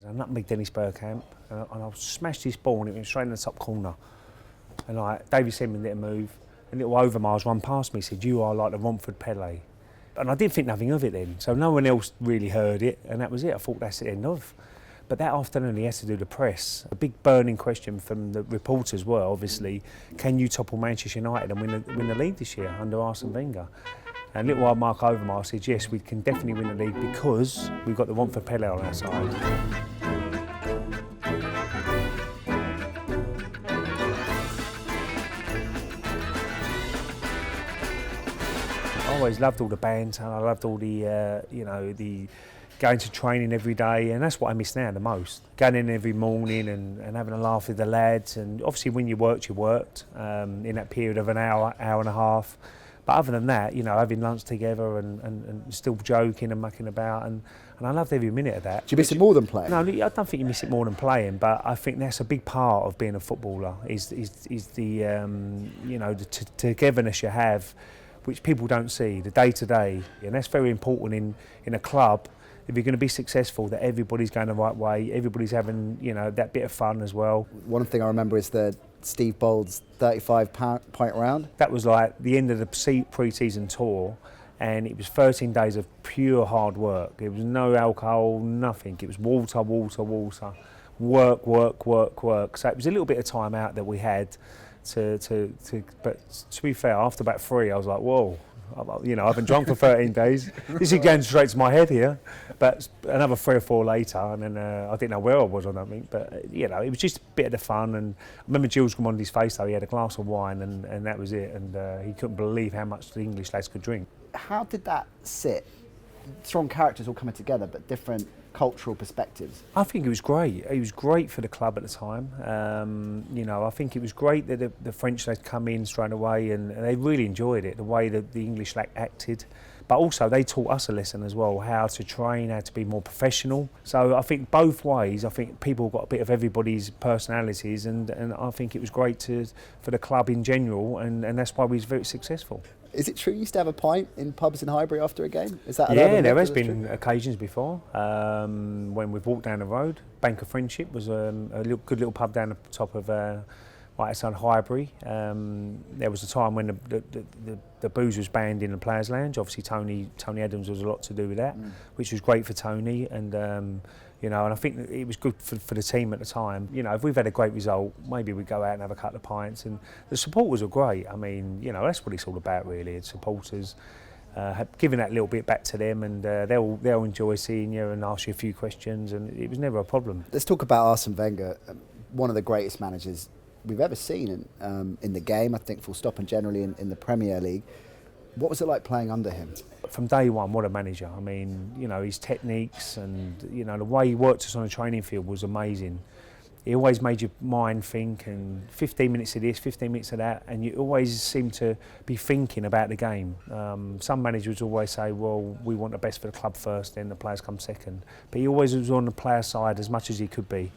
I nutmegged Dennis Bergkamp and I smashed this ball and it went straight in the top corner. And like David Seaman did a move, a little Overmars run past me, said, "You are like the Romford Pele." And I didn't think nothing of it then, so no one else really heard it, and that was it. I thought that's the end of. But that afternoon he had to do the press. A big burning question from the reporters were, obviously, can you topple Manchester United and win the league this year under Arsene Wenger? And little old Mark Overmars said, yes, we can definitely win the league because we've got the Romford Pele on our side. I always loved all the banter, I loved all the, the going to training every day, and that's what I miss now the most. Going in every morning and having a laugh with the lads, and obviously when you worked in that period of an hour and a half. But other than that, having lunch together and still joking and mucking about, and I loved every minute of that. Do you miss it more than playing? No, I don't think you miss it more than playing, but I think that's a big part of being a footballer, is the, the togetherness you have, which people don't see, the day-to-day, and that's very important in a club. If you're going to be successful, that everybody's going the right way, everybody's having, that bit of fun as well. One thing I remember is the Steve Bould's 35-point round. That was like the end of the pre-season tour, and it was 13 days of pure hard work. There was no alcohol, nothing. It was water, work. So it was a little bit of time out that we had but to be fair, after about 3, I was like, whoa. I haven't drunk for 13 days. This is going straight to my head here. But another 3 or 4 later, and then I didn't know where I was, I don't think. But, it was just a bit of the fun. And I remember Jules Grimondi's face, though. He had a glass of wine, and that was it. And he couldn't believe how much the English lads could drink. How did that sit? Strong characters all coming together, but different cultural perspectives. I think it was great. It was great for the club at the time. I think it was great that the French lads come in straight away, and they really enjoyed it, the way that the English lad acted. But also they taught us a lesson as well, how to train, how to be more professional. So I think both ways, I think people got a bit of everybody's personalities, and I think it was great for the club in general, and that's why we was very successful. Is it true you used to have a pint in pubs in Highbury after a game? Is that yeah, there has been occasions before when we've walked down the road. Bank of Friendship was a good little pub down the top of right outside Highbury. There was a time when the booze was banned in the Players' Lounge. Obviously Tony Adams was a lot to do with that, which was great for Tony, and and I think it was good for the team at the time. If we've had a great result, maybe we'd go out and have a couple of pints. And the supporters were great. I mean, that's what it's all about, really. It's supporters giving that little bit back to them, and they'll enjoy seeing you and ask you a few questions. And it was never a problem. Let's talk about Arsene Wenger, one of the greatest managers we've ever seen in the game. I think full stop, and generally in the Premier League. What was it like playing under him? From day one, what a manager. I mean, his techniques and, the way he worked us on the training field was amazing. He always made your mind think, and 15 minutes of this, 15 minutes of that, and you always seem to be thinking about the game. Some managers always say, well, we want the best for the club first, then the players come second. But he always was on the player side as much as he could be,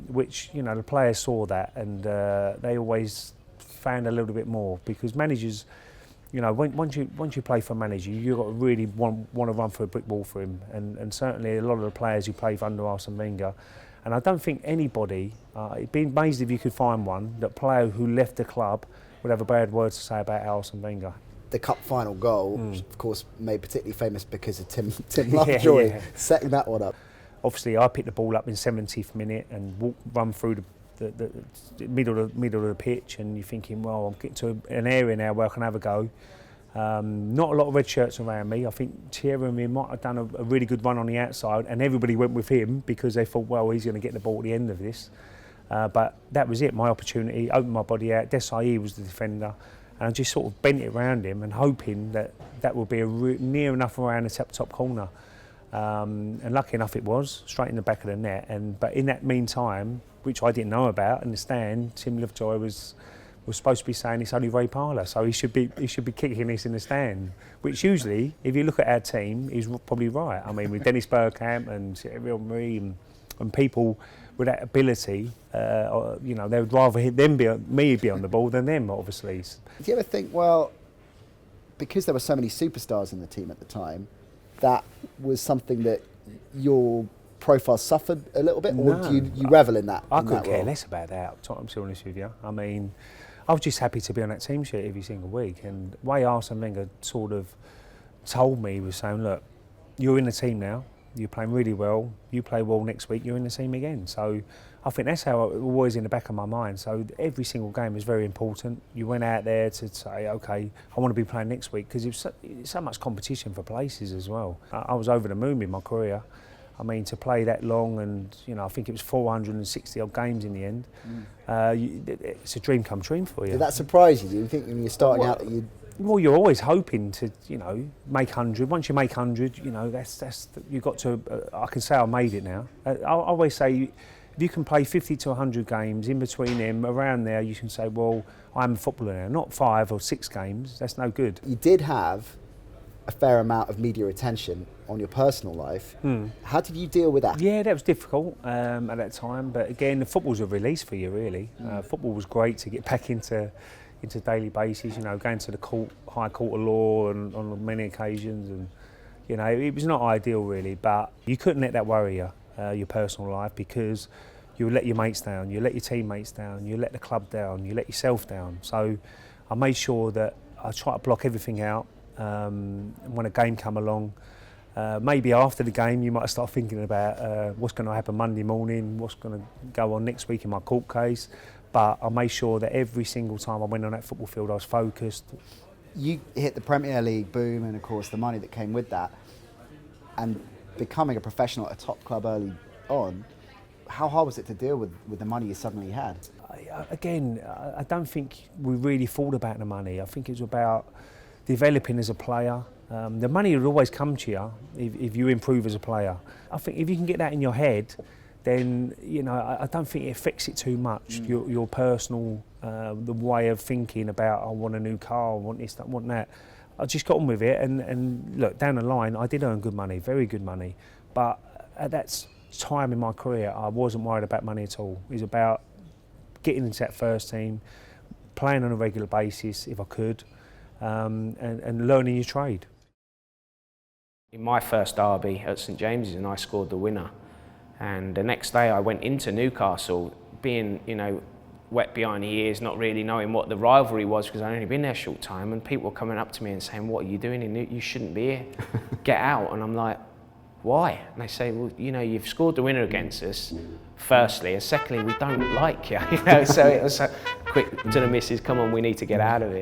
which, the players saw that, and they always found a little bit more, because managers, once you play for a manager, you've got to really want to run through a brick wall for him, and certainly a lot of the players who play for under Arsene Wenger, and I don't think anybody, it'd be amazing if you could find one, that player who left the club would have a bad word to say about Arsene Wenger. The cup final goal, which of course made particularly famous because of Tim Lovejoy setting that one up. Obviously, I picked the ball up in 70th minute and run through the middle of the pitch, and you're thinking, well, I'm getting to an area now where I can have a go. Not a lot of red shirts around me. I think Thierry Henry might have done a really good run on the outside, and everybody went with him because they thought, well, he's going to get the ball at the end of this. But that was it, my opportunity. Opened my body out. Desailly was the defender, and I just sort of bent it around him and hoping that would be near enough around the top corner. And lucky enough it was, straight in the back of the net. But in that meantime, which I didn't know about, in the stand, Tim Lovejoy was supposed to be saying it's only Ray Parlour, so he should be kicking this in the stand. Which usually, if you look at our team, he's probably right. I mean, with Dennis Bergkamp and Thierry Henry and people with that ability, they would rather me be on the ball than them, obviously. Do you ever think, well, because there were so many superstars in the team at the time, that was something that your profile suffered a little bit, or No. do you revel in that? I in couldn't that care role? less about that, to be honest with you. I mean, I was just happy to be on that team sheet every single week. And the way Arsene Wenger sort of told me was saying, look, you're in the team now, you're playing really well, you play well next week, you're in the team again. So I think that's how it was in the back of my mind. So every single game was very important. You went out there to say, okay, I want to be playing next week, because it's so much competition for places as well. I was over the moon in my career. I mean, to play that long, and I think it was 460 odd games in the end. It's a dream come true for you. Did that surprise you? Do you think when you're starting out that you? Well, you're always hoping to, make 100. Once you make 100, that's you've got to. I can say I made it now. I always say, if you can play 50 to 100 games, in between them, around there, you can say, well, I'm a footballer now. Not 5 or 6 games. That's no good. You did have a fair amount of media attention on your personal life. How did you deal with that? Yeah, that was difficult at that time. But again, the football's a release for you, really. Football was great to get back into daily basis. Going to the High Court of Law on many occasions, and it was not ideal really. But you couldn't let that worry you, your personal life, because you let your mates down, you let your teammates down, you let the club down, you let yourself down. So I made sure that I try to block everything out. When a game come along, maybe after the game you might start thinking about what's going to happen Monday morning, what's going to go on next week in my court case. But I made sure that every single time I went on that football field I was focused. You hit the Premier League boom, and of course the money that came with that, and becoming a professional at a top club early on. How hard was it to deal with the money you suddenly had? I don't think we really thought about the money. I think it was about developing as a player. The money would always come to you if you improve as a player. I think if you can get that in your head, then I don't think it affects it too much. Your personal, the way of thinking about, I want a new car, I want this, I want that. I just got on with it, and look, down the line I did earn good money, very good money. But at that time in my career I wasn't worried about money at all. It was about getting into that first team, playing on a regular basis if I could, and learning your trade. In my first derby at St James's, and I scored the winner. And the next day I went into Newcastle, being, wet behind the ears, not really knowing what the rivalry was, because I'd only been there a short time, and people were coming up to me and saying, what are you doing in Newcastle? You shouldn't be here. Get out. And I'm like, why? And they say, well, you've scored the winner against us, firstly, and secondly, we don't like you. So it was quick to the missus, come on, we need to get out of it.